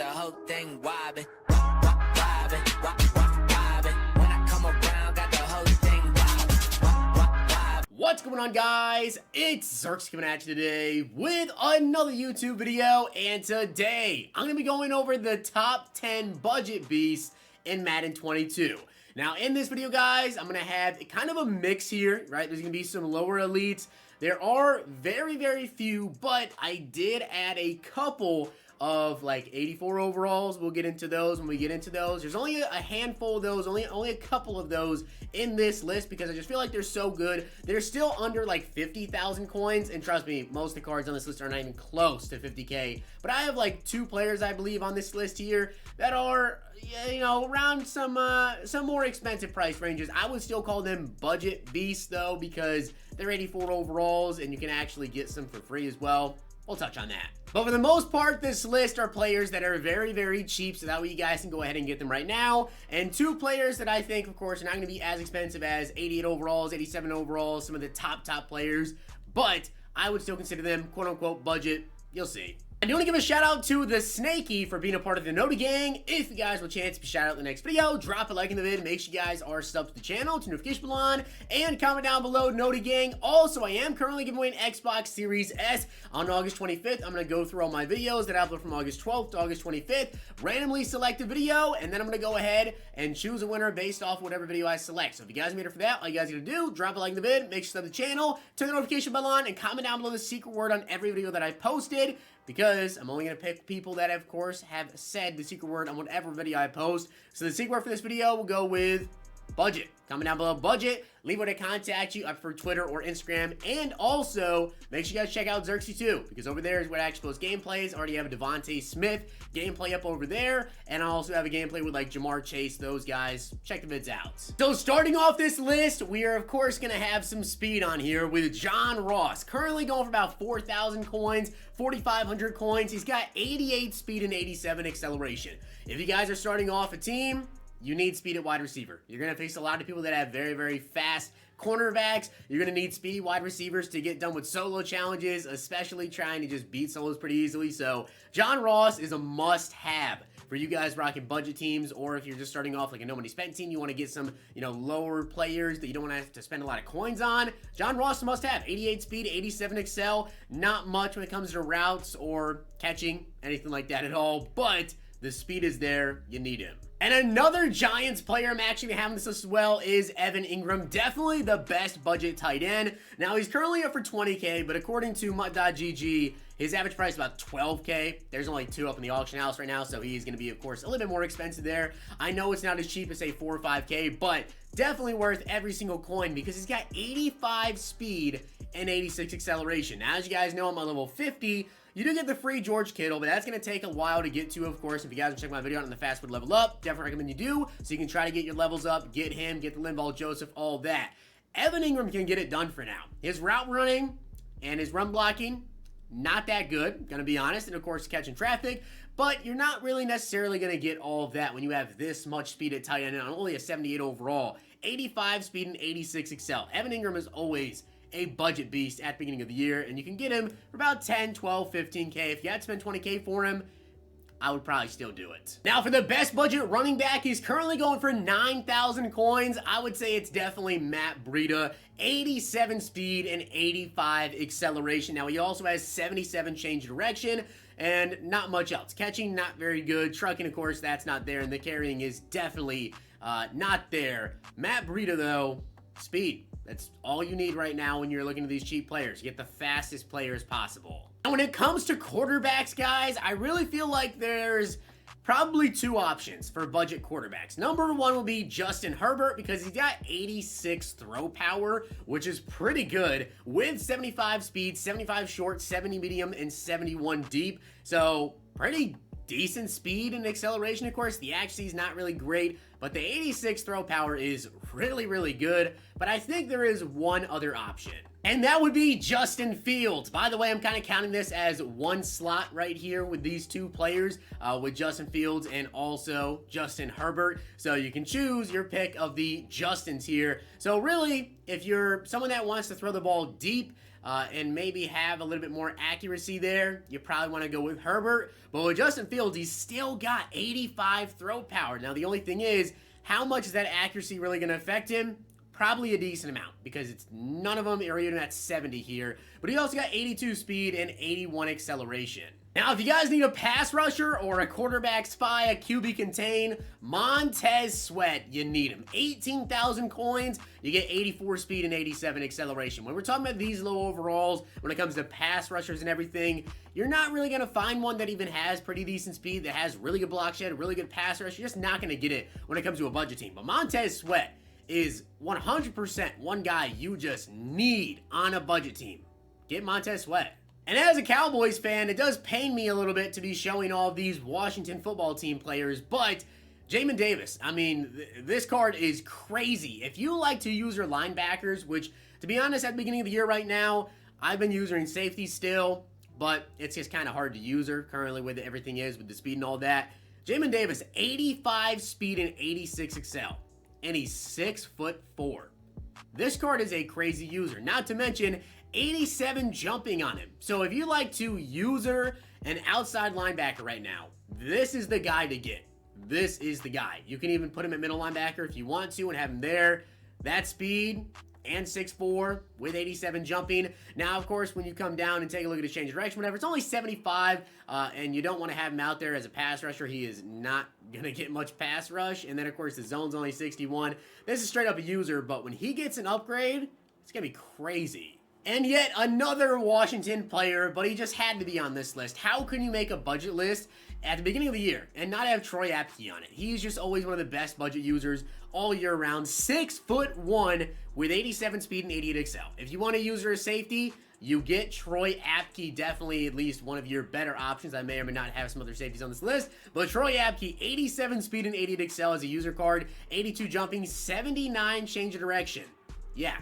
the whole thing wobbin', wobbin', wobbin'. When I come around, got the whole thing wobbin'. What's going on, guys? It's Zirksee coming at you today with another YouTube video, and today I'm going to be going over the top 10 budget beasts in Madden 22. Now, in this video, guys, I'm going to have kind of a mix here, right? There's going to be some lower elites. There are very, very few, but I did add a couple of like 84 overalls. We'll get into those when we get into those. There's only a handful of those, only a couple of those in this list because I just feel like they're so good. They're still under like 50,000 coins, and trust me, most of the cards on this list are not even close to 50k. But I have like 2 players, I believe, on this list here that are, you know, around some more expensive price ranges. I would still call them budget beasts though, because they're 84 overalls and you can actually get some for free as well. We'll touch on that. But for the most part, this list are players that are very, very cheap, so that way you guys can go ahead and get them right now. And 2 players that I think, of course, are not going to be as expensive as 88 overalls, 87 overalls, some of the top players, but I would still consider them quote-unquote budget. You'll see. I do want to give a shout out to the Snakey for being a part of the Noti Gang. If you guys will chance to be shout out in the next video, drop a like in the vid, make sure you guys are subbed to the channel, to notification bell on, and comment down below Noti Gang. Also, I am currently giving away an Xbox Series S on August 25th. I'm going to go through all my videos that I upload from August 12th to August 25th, randomly select a video, and then I'm going to go ahead and choose a winner based off whatever video I select. So if you guys made it for that, all you guys got to do, drop a like in the vid, make sure you sub the channel, turn the notification bell on, and comment down below the secret word on every video that I've posted, because I'm only going to pick people that, of course, have said the secret word on whatever video I post. So the secret word for this video will go with budget. Comment down below budget. Leave where to contact you. I prefer Twitter or Instagram. And also, make sure you guys check out Zirksee too, because over there is where I actually post gameplays. I already have a Donte Smith gameplay up over there. And I also have a gameplay with like Jamar Chase, those guys. Check the vids out. So starting off this list, we are of course going to have some speed on here with John Ross. Currently going for about 4,000 coins, 4,500 coins. He's got 88 speed and 87 acceleration. If you guys are starting off a team, you need speed at wide receiver. You're going to face a lot of people that have very, very fast cornerbacks. You're going to need speedy wide receivers to get done with solo challenges, especially trying to just beat solos pretty easily. So John Ross is a must-have for you guys rocking budget teams, or if you're just starting off like a no money spent team, you want to get some, you know, lower players that you don't want to have to spend a lot of coins on. John Ross is a must-have. 88 speed, 87 excel. Not much when it comes to routes or catching, anything like that at all, but the speed is there. You need him. And another Giants player I'm actually having this list as well is Evan Engram. Definitely the best budget tight end. Now, he's currently up for 20k, but according to MUT.GG, his average price is about 12k. There's only 2 up in the auction house right now, so he's going to be, of course, a little bit more expensive there. I know it's not as cheap as, say, 4 or 5k, but definitely worth every single coin because he's got 85 speed and 86 acceleration. Now, as you guys know, I'm on level 50. You do get the free George Kittle, but that's going to take a while to get to, of course. If you guys want to check my video out on the fast food level up, definitely recommend you do, so you can try to get your levels up, get him, get the Linval Joseph, all that. Evan Engram can get it done for now. His route running and his run blocking, not that good, going to be honest, and of course catching traffic, but you're not really necessarily going to get all of that when you have this much speed at tight end and only a 78 overall, 85 speed and 86 excel. Evan Engram is always a budget beast at the beginning of the year, and you can get him for about 10, 12, 15k. If you had to spend 20k for him, I would probably still do it. Now, for the best budget running back, he's currently going for 9,000 coins. I would say it's definitely Matt Breida. 87 speed and 85 acceleration. Now, he also has 77 change direction and not much else. Catching, not very good. Trucking, of course, that's not there, and the carrying is definitely not there. Matt Breida, though, speed. That's all you need right now when you're looking at these cheap players. Get the fastest players possible. And when it comes to quarterbacks, guys, I really feel like there's probably 2 options for budget quarterbacks. Number 1 will be Justin Herbert, because he's got 86 throw power, which is pretty good, with 75 speed, 75 short, 70 medium, and 71 deep. So pretty decent speed and acceleration. Of course, the accuracy is not really great, but the 86 throw power is really, really good. But I think there is one other option. And that would be Justin Fields. By the way, I'm kind of counting this as one slot right here with these two players, with Justin Fields and also Justin Herbert. So you can choose your pick of the Justins here. So really, if you're someone that wants to throw the ball deep, and maybe have a little bit more accuracy there, you probably want to go with Herbert. But with Justin Fields, he's still got 85 throw power. Now, the only thing is, how much is that accuracy really going to affect him? Probably a decent amount, because it's none of them are even at 70 here. But he also got 82 speed and 81 acceleration. Now, if you guys need a pass rusher or a quarterback spy, a QB contain, Montez Sweat, you need him. 18,000 coins, you get 84 speed and 87 acceleration. When we're talking about these low overalls, when it comes to pass rushers and everything, you're not really going to find one that even has pretty decent speed, that has really good block shed, really good pass rush. You're just not going to get it when it comes to a budget team. But Montez Sweat is 100% one guy you just need on a budget team. Get Montez Sweat. And as a Cowboys fan, it does pain me a little bit to be showing all these Washington football team players, but Jamin Davis, I mean, this card is crazy. If you like to use your linebackers, which, to be honest, at the beginning of the year right now, I've been using safety still, but it's just kind of hard to use her currently with everything is, with the speed and all that. Jamin Davis, 85 speed and 86 excel, and he's 6'4". This card is a crazy user, not to mention 87 jumping on him. So if you like to user an outside linebacker right now, this is the guy to get. This is the guy. You can even put him at middle linebacker if you want to and have him there. That speed and 6'4" with 87 jumping. Now, of course, when you come down and take a look at his change of direction, whatever, it's only 75, and you don't want to have him out there as a pass rusher. He is not going to get much pass rush. And then, of course, the zone's only 61. This is straight up a user, but when he gets an upgrade, it's going to be crazy. And yet another Washington player, but he just had to be on this list. How can you make a budget list at the beginning of the year and not have Troy Apke on it? He's just always one of the best budget users all year round. 6'1" with 87 speed and 88 excel. If you want to use her as safety, you get Troy Apke, definitely at least one of your better options. I may or may not have some other safeties on this list, but Troy Apke, 87 speed and 88 excel as a user card, 82 jumping, 79 change of direction. Yeah,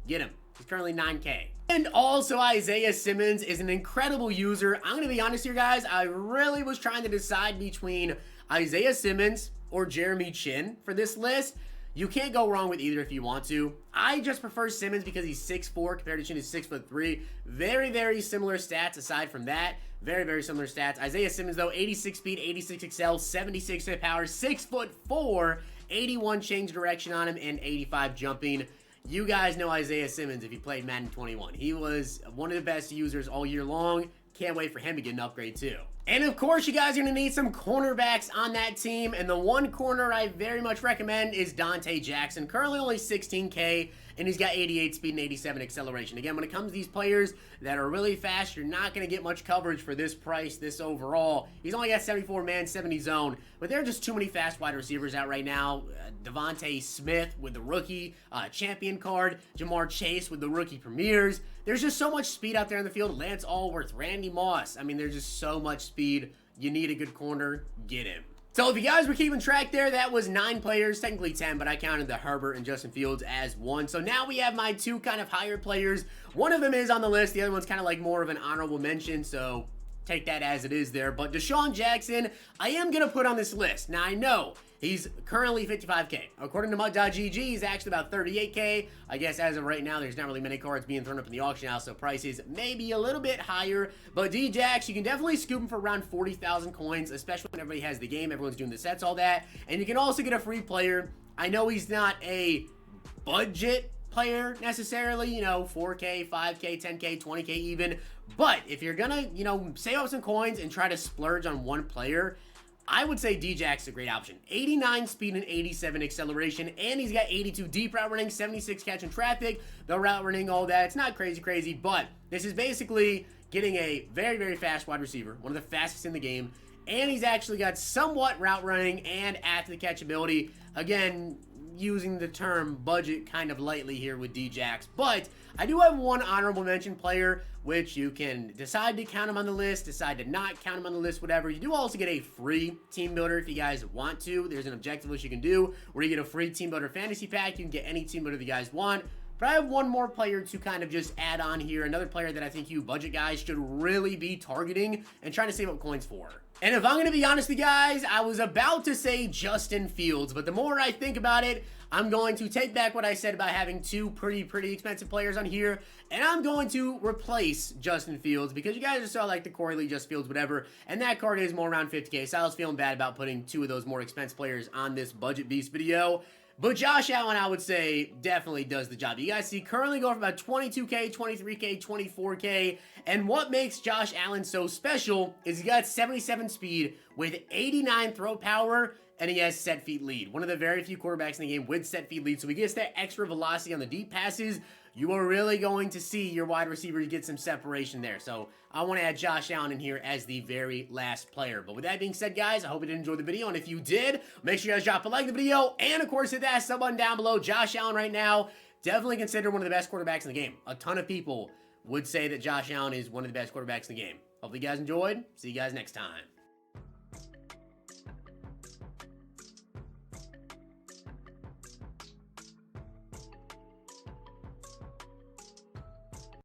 get him. He's currently 9K. And also Isaiah Simmons is an incredible user. I'm going to be honest here, guys. I really was trying to decide between Isaiah Simmons or Jeremy Chin for this list. You can't go wrong with either if you want to. I just prefer Simmons because he's 6'4" compared to Chin is 6'3". Very, very similar stats aside from that. Very, very similar stats. Isaiah Simmons, though, 86 speed, 86 excel, 76 hit power, 6'4", 81 change direction on him, and 85 jumping. You guys know Isaiah Simmons if you played Madden 21. He was one of the best users all year long. Can't wait for him to get an upgrade too. And of course, you guys are going to need some cornerbacks on that team. And the one corner I very much recommend is Donte Jackson. Currently only 16K, and he's got 88 speed and 87 acceleration. Again, when it comes to these players that are really fast, you're not going to get much coverage for this price, this overall. He's only got 74 man, 70 zone, but there are just too many fast wide receivers out right now. Devontae Smith with the rookie champion card, Jamar Chase with the rookie premieres. There's just so much speed out there in the field. Lance Allworth, Randy Moss. I mean, there's just so much speed. You need a good corner. Get him. So if you guys were keeping track there, that was 9 players, technically 10, but I counted the Herbert and Justin Fields as 1. So now we have my 2 kind of higher players. One of them is on the list. The other one's kind of like more of an honorable mention, so take that as it is there. But DeSean Jackson, I am going to put on this list. Now, I know he's currently 55K. According to Mud.gg, he's actually about 38K. I guess as of right now, there's not really many cards being thrown up in the auction house, so prices may be a little bit higher. But D-Jax, you can definitely scoop him for around 40,000 coins, especially when everybody has the game, everyone's doing the sets, all that. And you can also get a free player. I know he's not a budget player necessarily, you know, 4K, 5K, 10K, 20K even. But if you're gonna, you know, save up some coins and try to splurge on one player, I would say D-Jax is a great option. 89 speed and 87 acceleration, and he's got 82 deep route running, 76 catch in traffic, the route running, all that. It's not crazy, but this is basically getting a very, very fast wide receiver, one of the fastest in the game, and he's actually got somewhat route running and after the catch ability. Again, using the term budget kind of lightly here with D-Jax, but I do have one honorable mention player, which you can decide to count him on the list, decide to not count him on the list, whatever. You do also get a free team builder if you guys want to. There's an objective list you can do where you get a free team builder fantasy pack. You can get any team builder that you guys want. But I have one more player to kind of just add on here. Another player that I think you budget guys should really be targeting and trying to save up coins for. And if I'm going to be honest with you guys, I was about to say Justin Fields, but the more I think about it, I'm going to take back what I said about having two pretty expensive players on here, and I'm going to replace Justin Fields because you guys just saw like the Corey Lee, Justin Fields, whatever, and that card is more around 50K, so I was feeling bad about putting two of those more expensive players on this Budget Beast video. But Josh Allen, I would say, definitely does the job. You guys see currently going for about 22K, 23K, 24K. And what makes Josh Allen so special is he got 77 speed with 89 throw power, and he has set feet lead. One of the very few quarterbacks in the game with set feet lead. So he gets that extra velocity on the deep passes. You are really going to see your wide receivers get some separation there. So I want to add Josh Allen in here as the very last player. But with that being said, guys, I hope you did enjoy the video. And if you did, make sure you guys drop a like on the video. And, of course, hit that sub button down below. Josh Allen right now, definitely considered one of the best quarterbacks in the game. A ton of people would say that Josh Allen is one of the best quarterbacks in the game. Hopefully you guys enjoyed. See you guys next time.